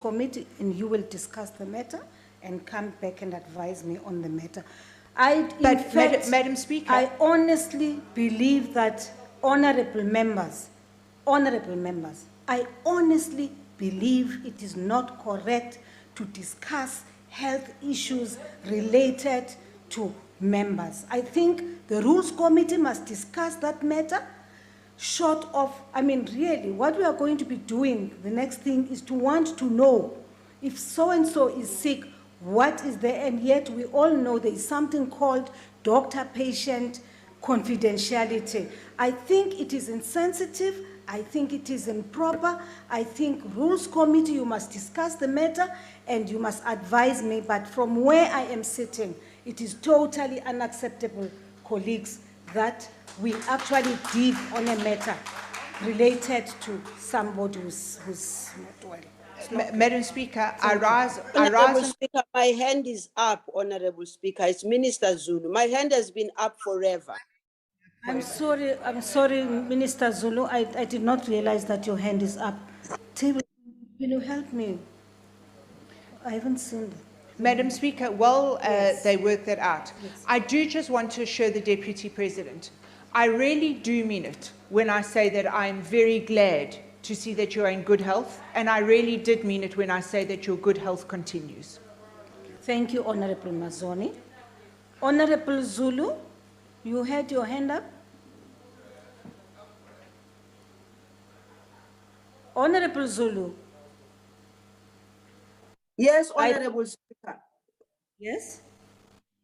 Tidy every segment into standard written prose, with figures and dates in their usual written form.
Committee, and you will discuss the matter and come back and advise me on the matter. Madam Speaker. I honestly believe that honorable members, I honestly believe it is not correct to discuss health issues related to members. I think the Rules Committee must discuss that matter. Short of, really, what we are going to be doing, the next thing is to want to know if so-and-so is sick, what is there, and yet we all know there is something called doctor-patient confidentiality. I think it is insensitive. I think it is improper. I think Rules Committee, you must discuss the matter and you must advise me, but from where I am sitting, it is totally unacceptable, colleagues, that we actually deal on a matter related to somebody who's not well. Madam Speaker, I rise. Honorable Speaker, my hand is up, Honorable Speaker. It's Minister Zulu. My hand has been up forever. I'm sorry, Minister Zulu. I did not realize that your hand is up. Table, will you help me? I haven't seen that. Madam Speaker, while Yes. they work that out, Yes. I do just want to assure the Deputy President, I really do mean it when I say that I am very glad to see that you are in good health, and I really did mean it when I say that your good health continues. Thank you, Honorable Mazoni. Honorable Zulu, you had your hand up? Honorable Zulu. Yes, Honorable Speaker. Yes?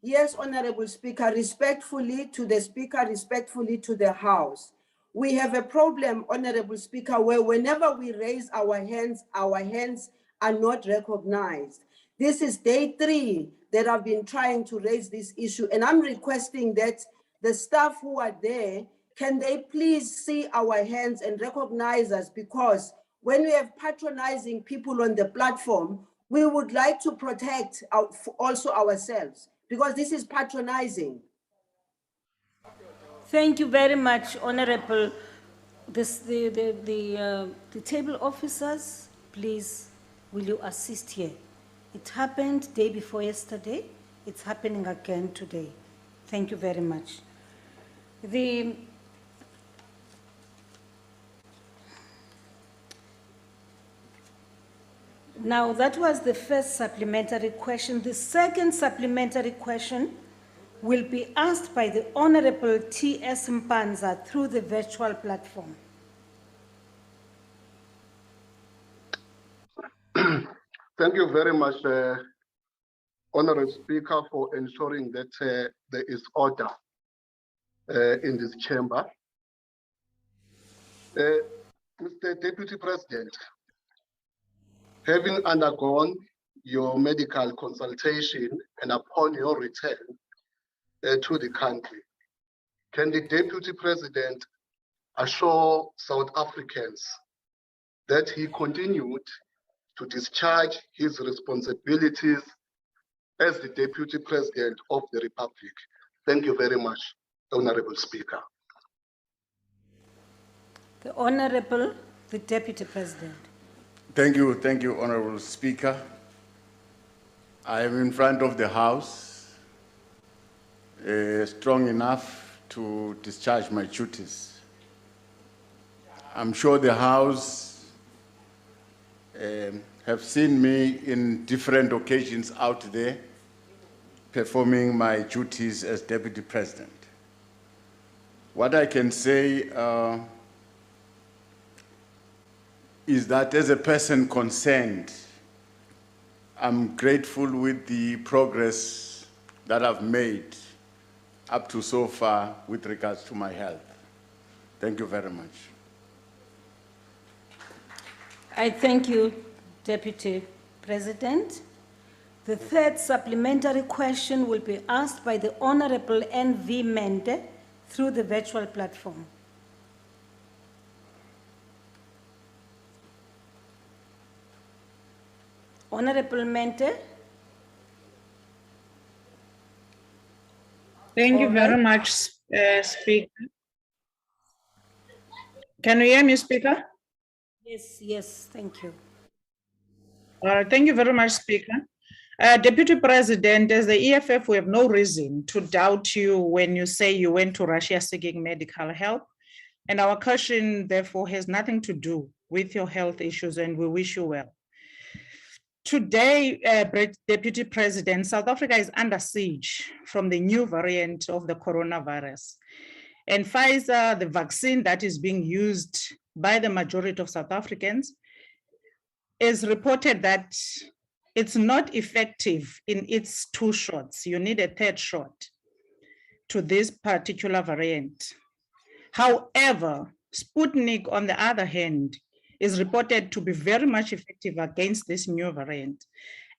Yes, Honorable Speaker, respectfully to the Speaker, respectfully to the House. We have a problem, Honorable Speaker, where whenever we raise our hands are not recognized. This is day 3 that I've been trying to raise this issue, and I'm requesting that the staff who are there, can they please see our hands and recognize us, because when we have patronizing people on the platform, we would like to protect also ourselves, because this is patronizing. Thank you very much, Honorable. The table officers, please, will you assist here? It happened day before yesterday. It's happening again today. Thank you very much. Now, that was the first supplementary question. The second supplementary question will be asked by the Honorable T.S. Mpanza through the virtual platform. Thank you very much, Honorable Speaker, for ensuring that there is order in this chamber. Mr. Deputy President, having undergone your medical consultation and upon your return to the country, can the Deputy President assure South Africans that he continued to discharge his responsibilities as the Deputy President of the Republic? Thank you very much, Honorable Speaker. The Honorable, the Deputy President. Thank you, Honorable Speaker. I am in front of the House, strong enough to discharge my duties. I'm sure the House have seen me in different occasions out there performing my duties as Deputy President. What I can say is that as a person concerned, I'm grateful with the progress that I've made up to so far with regards to my health. Thank you very much. I thank you, Deputy President. The third supplementary question will be asked by the Honorable N.V. Mende through the virtual platform. Honorable Mente. Thank you very much, Speaker. Can you hear me, Speaker? Yes, thank you. Thank you very much, Speaker. Deputy President, as the EFF, we have no reason to doubt you when you say you went to Russia seeking medical help. And our question, therefore, has nothing to do with your health issues, and we wish you well. Today, Deputy President, South Africa is under siege from the new variant of the coronavirus. And Pfizer, the vaccine that is being used by the majority of South Africans, is reported that it's not effective in its 2 shots. You need a 3rd shot to this particular variant. However, Sputnik, on the other hand, is reported to be very much effective against this new variant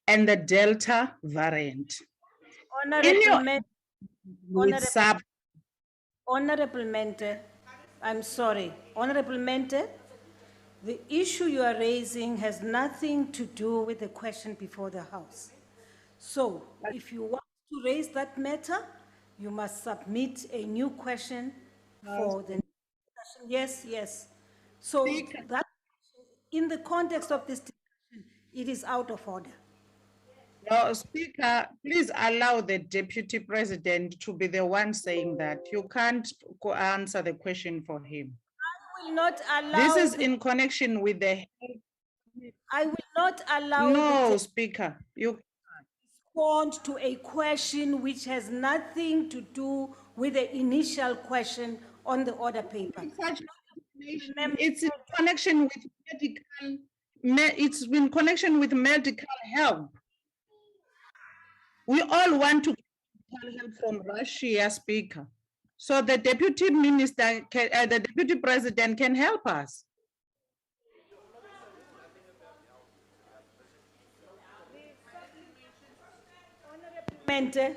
and the Delta variant. Honorable Mente, I'm sorry. Honorable Mente, the issue you are raising has nothing to do with the question before the House. So if you want to raise that matter, you must submit a new question for the discussion. Yes, yes. So that, in the context of this discussion, it is out of order. No, Speaker, please allow the Deputy President to be the one saying that. You can't answer the question for him. I will not allow. This is in connection with the. I will not allow. No, Speaker, you respond to a question which has nothing to do with the initial question on the order paper. It's in connection with medical. It's in connection with medical help. We all want to get medical help from Russia, Speaker. So the Deputy Minister, the Deputy President can help us. Mente,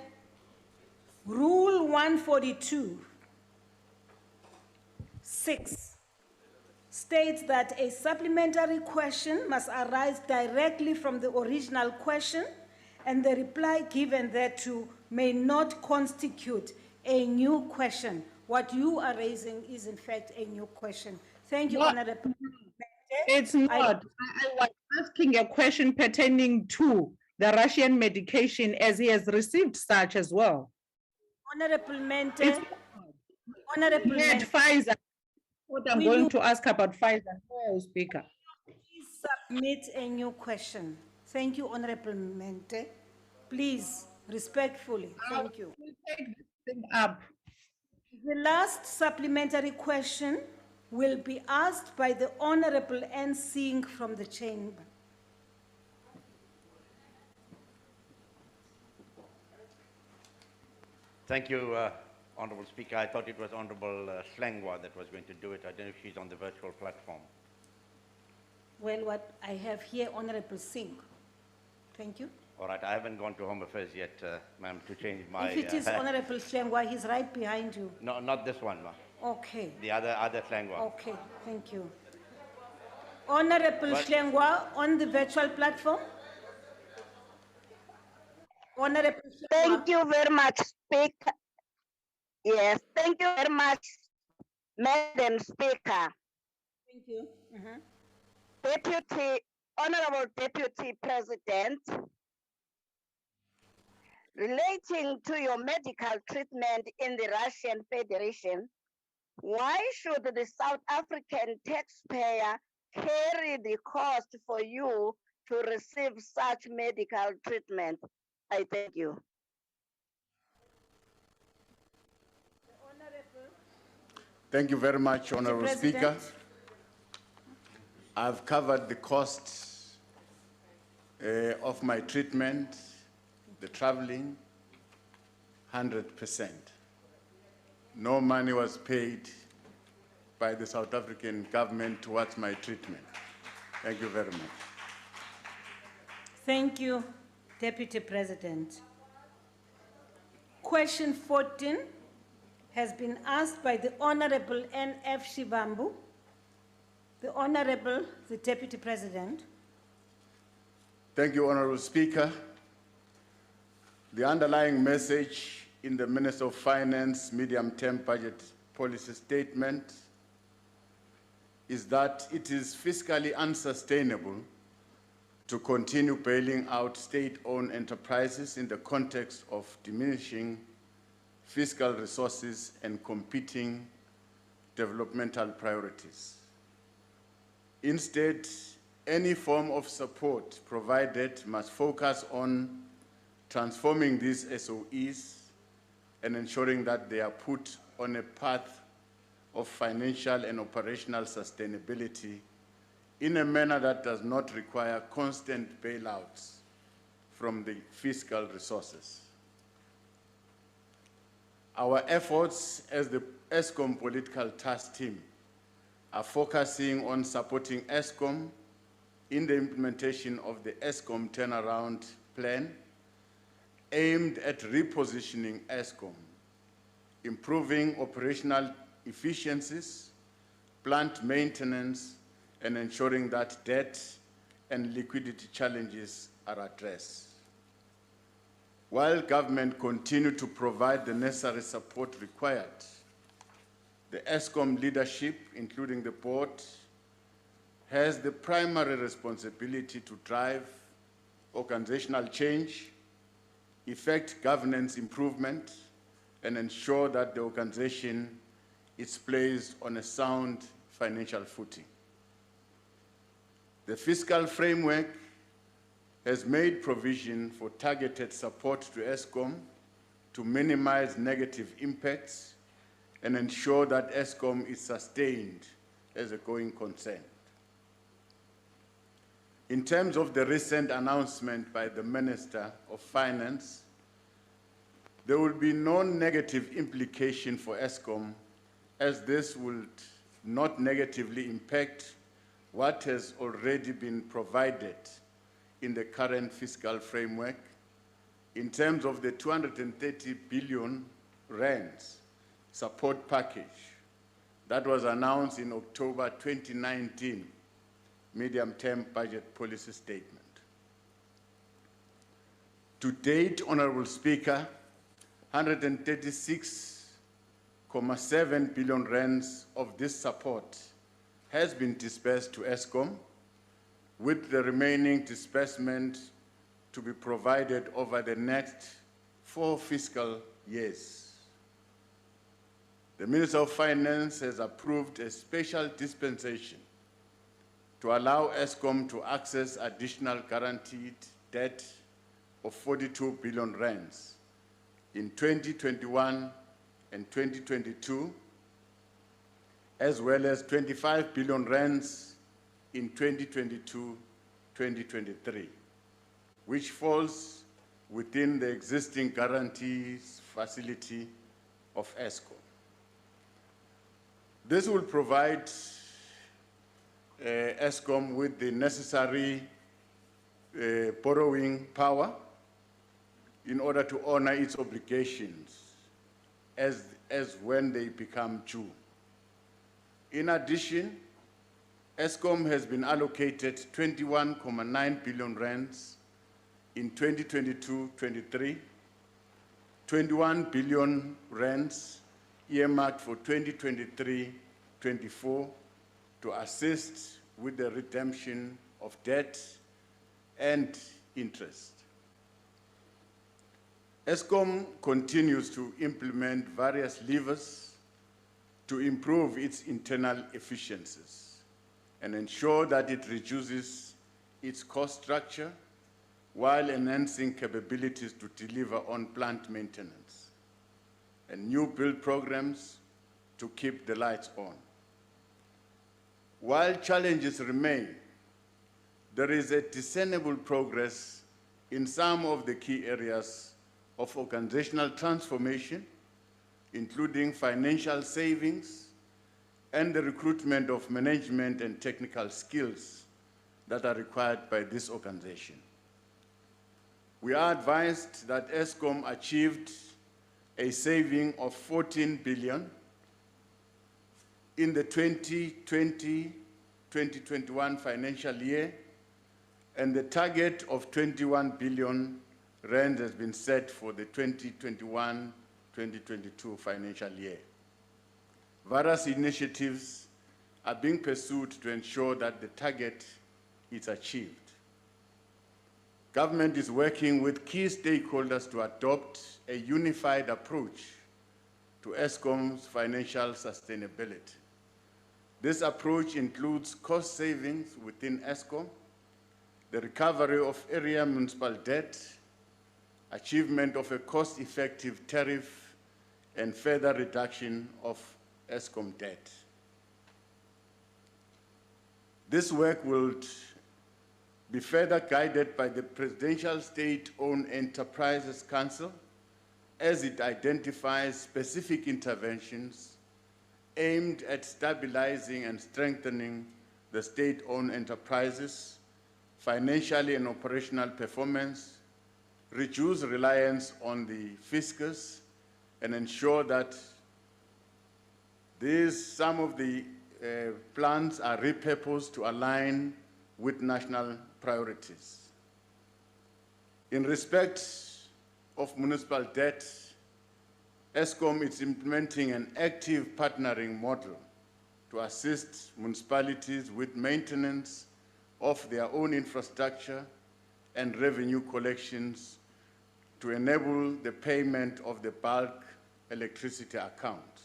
Rule 142(6) states that a supplementary question must arise directly from the original question, and the reply given thereto may not constitute a new question. What you are raising is, in fact, a new question. Thank you, Honorable. It's not. I was asking a question pertaining to the Russian medication, as he has received such as well. Honorable Mente. Honorable Mente. Pfizer. What I'm going to ask about Pfizer, Speaker. Please submit a new question. Thank you, Honorable Mente. Please, respectfully, thank you. Take this thing up. The last supplementary question will be asked by the Honorable N. Singh from the chamber. Thank you, Honorable Speaker. I thought it was Honorable Slangwa that was going to do it. I don't know if she's on the virtual platform. Well, what I have here, Honorable Singh. Thank you. All right, I haven't gone to Home Affairs yet, ma'am, to change my... If it is Honorable Slangwa, he's right behind you. No, not this one, ma'am. Okay. The other Slangwa. Okay, thank you. Honorable Slangwa on the virtual platform. Honorable Slangwa. Thank you very much, Speaker. Yes, thank you very much, Madam Speaker. Thank you. Honorable Deputy President, relating to your medical treatment in the Russian Federation, why should the South African taxpayer carry the cost for you to receive such medical treatment? I thank you. Thank you very much, Honorable Speaker. I've covered the costs of my treatment, the traveling, 100%. No money was paid by the South African government towards my treatment. Thank you very much. Thank you, Deputy President. Question 14 has been asked by the Honorable N.F. Shivambu. The Honorable, the Deputy President. Thank you, Honorable Speaker. The underlying message in the Minister of Finance medium-term budget policy statement is that it is fiscally unsustainable to continue bailing out state-owned enterprises in the context of diminishing fiscal resources and competing developmental priorities. Instead, any form of support provided must focus on transforming these SOEs and ensuring that they are put on a path of financial and operational sustainability in a manner that does not require constant bailouts from the fiscal resources. Our efforts as the ESCOM political task team are focusing on supporting ESCOM in the implementation of the ESCOM turnaround plan aimed at repositioning ESCOM, improving operational efficiencies, plant maintenance, and ensuring that debt and liquidity challenges are addressed. While government continue to provide the necessary support required, the ESCOM leadership, including the board, has the primary responsibility to drive organizational change, effect governance improvement, and ensure that the organization is placed on a sound financial footing. The fiscal framework has made provision for targeted support to ESCOM to minimize negative impacts and ensure that ESCOM is sustained as a going concern. In terms of the recent announcement by the Minister of Finance, there will be no negative implication for ESCOM, as this will not negatively impact what has already been provided in the current fiscal framework in terms of the 230 billion rands support package that was announced in October 2019 medium-term budget policy statement. To date, Honorable Speaker, 136.7 billion rands of this support has been dispersed to ESCOM, with the remaining disbursement to be provided over the next 4 fiscal years. The Minister of Finance has approved a special dispensation to allow ESCOM to access additional guaranteed debt of 42 billion rands in 2021 and 2022, as well as 25 billion rands in 2022-2023, which falls within the existing guarantees facility of ESCOM. This will provide ESCOM with the necessary borrowing power in order to honor its obligations as when they become due. In addition, ESCOM has been allocated 21.9 billion rands in 2022-23, 21 billion rands earmarked for 2023-24 to assist with the redemption of debt and interest. ESCOM continues to implement various levers to improve its internal efficiencies and ensure that it reduces its cost structure while enhancing capabilities to deliver on plant maintenance and new build programs to keep the lights on. While challenges remain, there is a discernible progress in some of the key areas of organizational transformation, including financial savings and the recruitment of management and technical skills that are required by this organization. We are advised that ESCOM achieved a saving of 14 billion in the 2020-2021 financial year, and the target of 21 billion rand has been set for the 2021-2022 financial year. Various initiatives are being pursued to ensure that the target is achieved. Government is working with key stakeholders to adopt a unified approach to Eskom's financial sustainability. This approach includes cost savings within Eskom, the recovery of area municipal debt, achievement of a cost-effective tariff, and further reduction of Eskom debt. This work will be further guided by the Presidential State-Owned Enterprises Council as it identifies specific interventions aimed at stabilizing and strengthening the state-owned enterprises, financially and operational performance, reduce reliance on the fiscus, and ensure that some of the plans are repurposed to align with national priorities. In respect of municipal debt, Eskom is implementing an active partnering model to assist municipalities with maintenance of their own infrastructure and revenue collections to enable the payment of the bulk electricity account.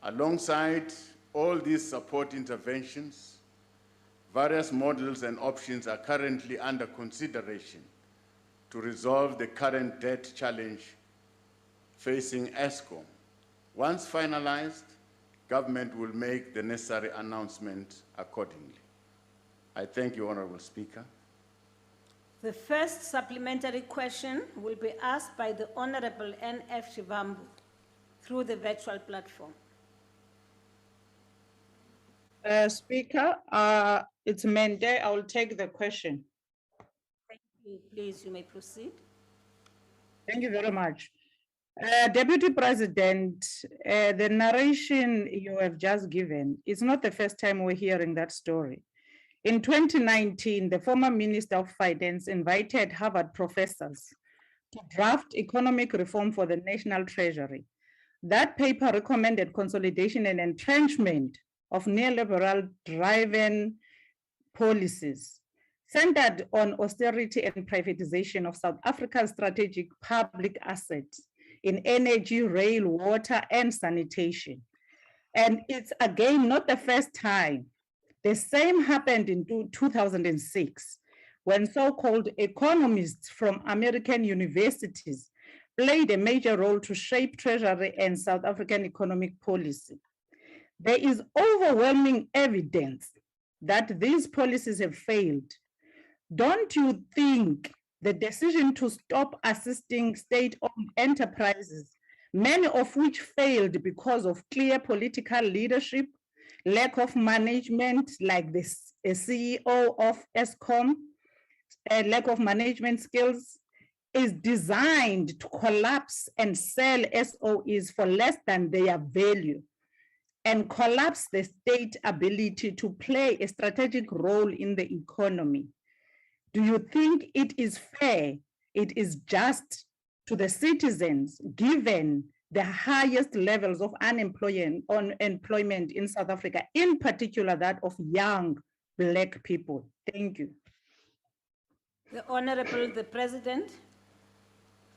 Alongside all these support interventions, various models and options are currently under consideration to resolve the current debt challenge facing Eskom. Once finalized, government will make the necessary announcement accordingly. I thank you, Honorable Speaker. The first supplementary question will be asked by the Honorable N.F. Shivambu through the virtual platform. Speaker, it's Mende. I will take the question. Thank you. Please, you may proceed. Thank you very much. Deputy President, the narration you have just given is not the first time we're hearing that story. In 2019, the former Minister of Finance invited Harvard professors to draft economic reform for the National Treasury. That paper recommended consolidation and entrenchment of neoliberal driven policies centered on austerity and privatization of South Africa's strategic public assets in energy, rail, water, and sanitation. And it's again not the first time. The same happened in 2006 when so-called economists from American universities played a major role to shape Treasury and South African economic policy. There is overwhelming evidence that these policies have failed. Don't you think the decision to stop assisting state-owned enterprises, many of which failed because of clear political leadership, lack of management, like the CEO of Eskom, lack of management skills, is designed to collapse and sell SOEs for less than their value and collapse the state ability to play a strategic role in the economy? Do you think it is fair, it is just to the citizens, given the highest levels of unemployment in South Africa, in particular that of young Black people? Thank you. The Honorable, the President.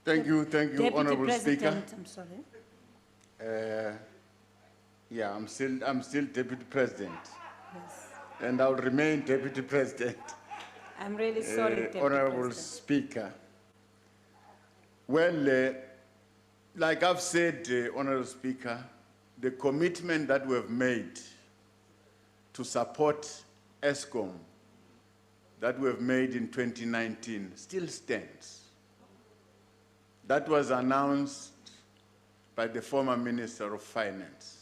Thank you, Deputy Honorable President, Speaker. I'm sorry. Yeah, I'm still Deputy President. Yes. And I'll remain Deputy President. I'm really sorry, Deputy Honorable President. Speaker. Well, like I've said, Honorable Speaker, the commitment that we have made to support Eskom that we have made in 2019 still stands. That was announced by the former Minister of Finance.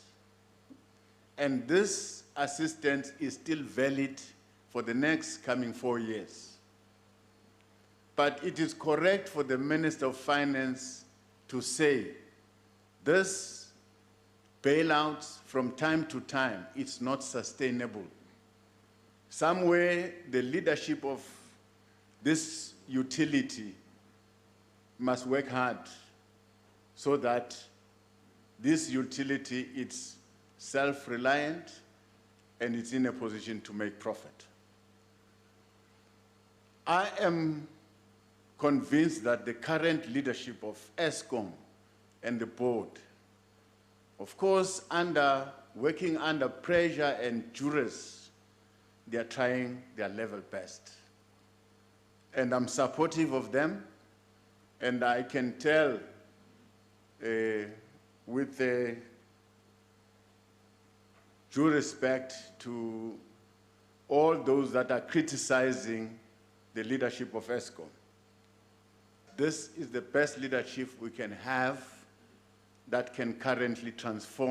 And this assistance is still valid for the next coming 4 years. But it is correct for the Minister of Finance to say this bailouts from time to time, it's not sustainable. Somewhere the leadership of this utility must work hard so that this utility is self-reliant and it's in a position to make profit. I am convinced that the current leadership of ESCOM and the board, of course, working under pressure and duress, they are trying their level best. And I'm supportive of them, and I can tell with due respect to all those that are criticizing the leadership of ESCOM. This is the best leadership we can have that can currently transform